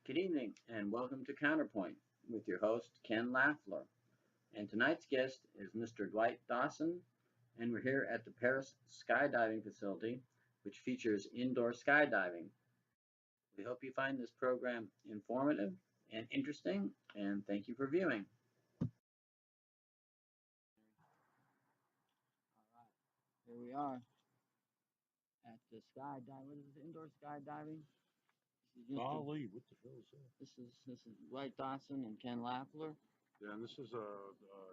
Good evening and welcome to Counterpoint with your host Ken Laffler. And tonight's guest is Mr. Dwight Dawson, and we're here at the Perris Skydiving Facility, which features indoor skydiving. We hope you find this program informative and interesting, and thank you for viewing. All right, here we are at the skydiving. What is this? Indoor skydiving. This is Golly, what the hell is that? this is Dwight Dawson and Ken Laffler. Yeah, and this is a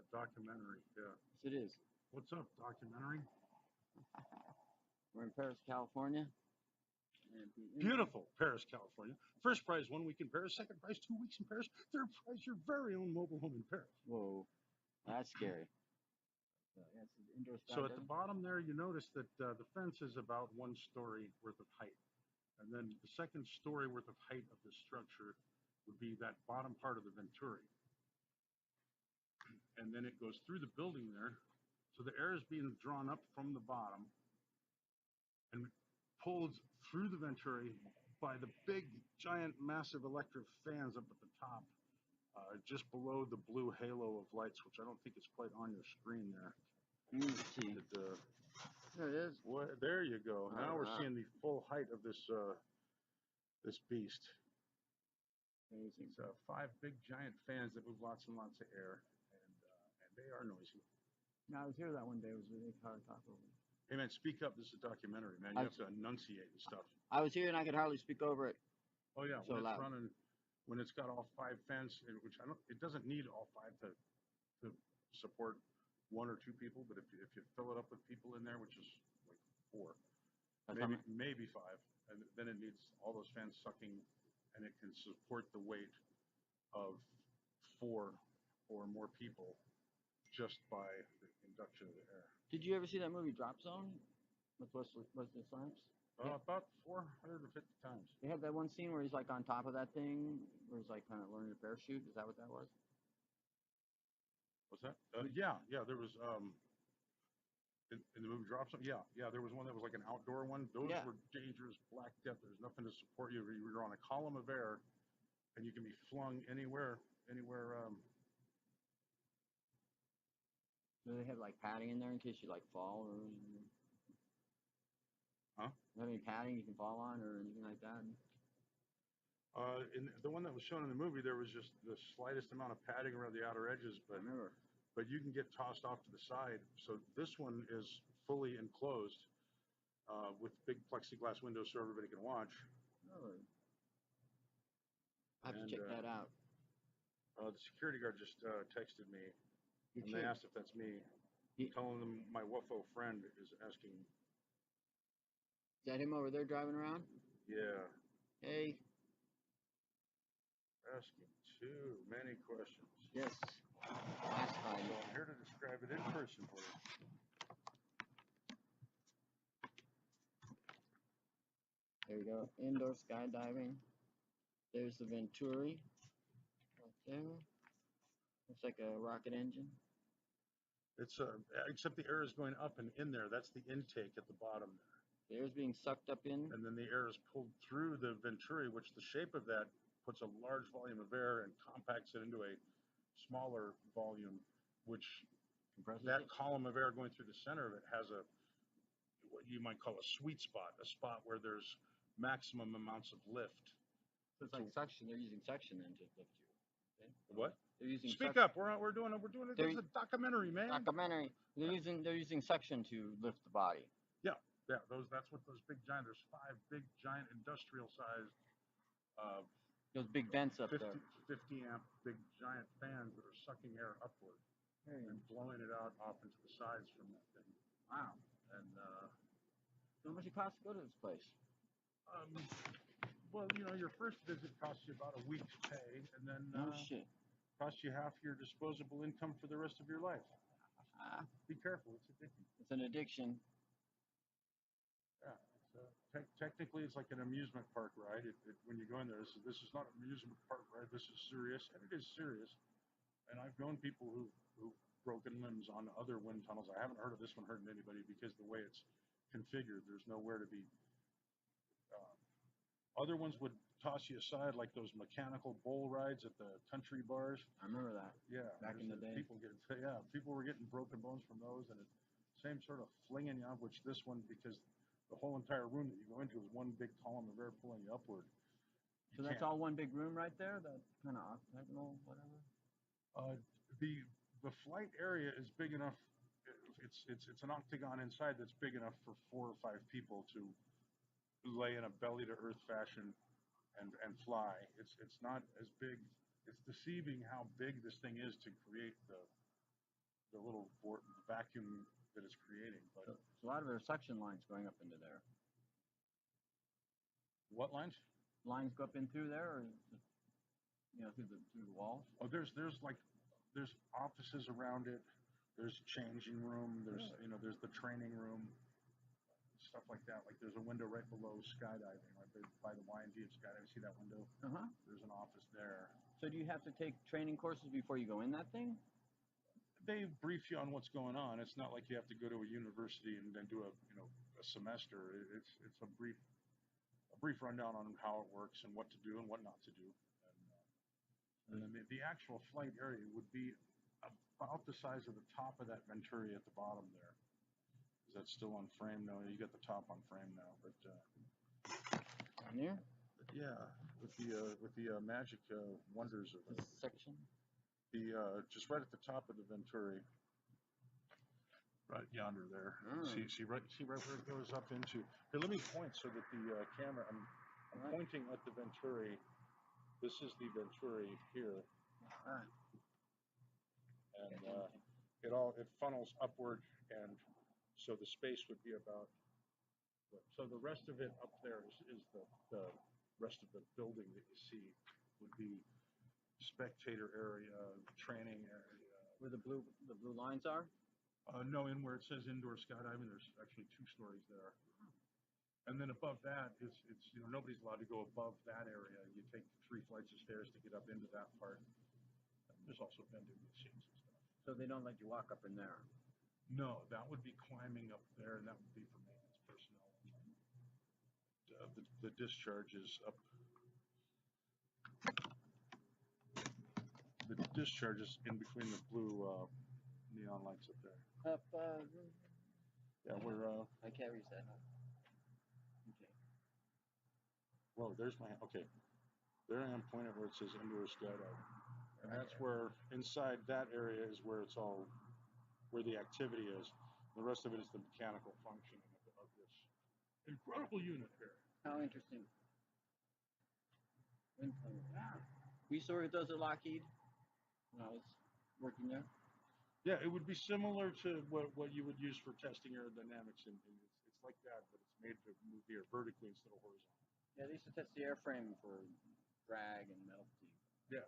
documentary. Yeah. Yes, it is. What's up, documentary? We're in Perris, California. And Beautiful, Paris, California. First prize 1 week in Paris. Second prize 2 weeks in Paris. Third prize your very own mobile home in Paris. Whoa, that's scary. So, yeah, this is indoor So at the skydiving. bottom there, you notice that the fence is about 1 story worth of height, and then the second story worth of height of the structure would be that bottom part of the Venturi, and then it goes through the building there. So the air is being drawn up from the bottom and pulled through the Venturi by the big, giant, massive electric fans up at the top, just below the blue halo of lights, which I don't think is quite on your screen there. Let me see. There it is. There you go. Now we're Alright. seeing the full height of this this beast. Amazing. It's 5 big, giant fans that move lots and lots of air, and they are noisy. Now, I was here that one day. It was really hard to talk over. Hey man, speak up. This is a documentary, man. You have to enunciate and stuff. I was here and I could hardly speak over it. Oh yeah, So when it's loud. running, when it's got all 5 fans, which it doesn't need all 5 to support 1 or 2 people, but if you fill it up with people in there, which is like 4, maybe 5, and then it needs all those fans sucking, and it can support the weight of 4 or more people just by the induction of the air. Did you ever see that movie Drop Zone with Wesley Snipes? About 450 times. They had that one scene where he's like on top of that thing, where he's like kind of learning to parachute. Is that what that was? What's that? Yeah, there was in the movie Drop Zone. Yeah, there was one that was like an outdoor one. Those were dangerous, black death. There's nothing to support you. You're on a column of air, and you can be flung anywhere. Do they have like padding in there in case you like fall or? Huh? Do you have any padding you can fall on or anything like that? In the one that was shown in the movie, there was just the slightest amount of padding around the outer edges, but you can get tossed off to the side. So this one is fully enclosed with big plexiglass windows so everybody can watch. Oh. I have to check that out. The security guard just texted me, and they asked if that's me. Telling them my WFO friend is asking. Is that him over there driving around? Yeah. Hey. Asking too many questions. Yes. Last time. So I'm here to describe it in person for you. There you go. Indoor skydiving. There's the Venturi. Right there. Looks like a rocket engine. It's except the air is going up and in there. That's the intake at the bottom there. The air is being sucked up in. And then the air is pulled through the Venturi, which the shape of that puts a large volume of air and compacts it into a smaller volume, which compresses that column of air going through the center of it has what you might call a sweet spot, a spot where there's maximum amounts of lift. So it's like suction. They're using suction then to lift you. Okay? What? They're using. Speak up. We're doing it. This is a documentary, man. Documentary. They're using suction to lift the body. Yeah. That's what those big giant. There's 5 big giant industrial sized. Those big vents up there. 50 amp big giant fans that are sucking air upward and blowing it out off into the sides from that thing. Wow. And how much it costs to go to this place? Well, your first visit costs you about a week's pay, and then costs you half your disposable income for the rest of your life. Be careful, it's addicting. It's an addiction. Yeah, technically it's like an amusement park ride. When you go in there, this is not an amusement park ride. This is serious, and it is serious. And I've known people who've broken limbs on other wind tunnels. I haven't heard of this one hurting anybody because the way it's configured, there's nowhere to be. Other ones would toss you aside like those mechanical bull rides at the country bars. I remember that. Yeah, Back in the day. People were getting broken bones from those, and it's same sort of flinging you up. Which this one, because the whole entire room that you go into is one big column of air pulling you upward. So that's all one big room right there, that kind of octagonal, whatever? The flight area is big enough. It's an octagon inside that's big enough for 4 or 5 people to lay in a belly to earth fashion and fly. It's not as big. It's deceiving how big this thing is to create the little vacuum that it's creating. But So a lot of their suction lines going up into there. What lines? Lines go up in through there, or just, through the walls? Oh, there's offices around it. There's changing room. There's there's the training room, stuff like that. Like there's a window right below skydiving, right by the Y&D of skydiving. See that window? There's an office there. So do you have to take training courses before you go in that thing? They brief you on what's going on. It's not like you have to go to a university and then do a semester. It's a brief rundown on how it works and what to do and what not to do. And then the actual flight area would be about the size of the top of that Venturi at the bottom there. Is that still on frame? No, you got the top on frame now, but On here? yeah, with the magic wonders of This section? Just right at the top of the Venturi, right yonder there. See right where it goes up into. Here, let me point so that the camera. I'm pointing at the Venturi. This is the Venturi here. And it funnels upward, and so the space would be about. So the rest of it up there is the rest of the building that you see would be spectator area, training area. Where the blue lines are? No, in where it says indoor skydiving, there's actually 2 stories there. And then above that, it's nobody's allowed to go above that area. You take 3 flights of stairs to get up into that part. And there's also vending machines and stuff. So they don't let you walk up in there? No, that would be climbing up there, and that would be for maintenance personnel. The discharge is up. The discharge is in between the blue neon lights up there. Up, Yeah, we're. I can't reach that. Okay. Whoa, there's my. Okay. There I am pointing where it says indoor skydiving. And that's where, inside that area is where it's all, where the activity is. The rest of it is the mechanical functioning of this incredible unit here. How interesting. We saw those at Lockheed when I was working there. Yeah, it would be similar to what you would use for testing aerodynamics, and it's like that, but it's made to move the air vertically instead of horizontally. Yeah, they used to test the airframe for drag and metal fatigue. Yeah.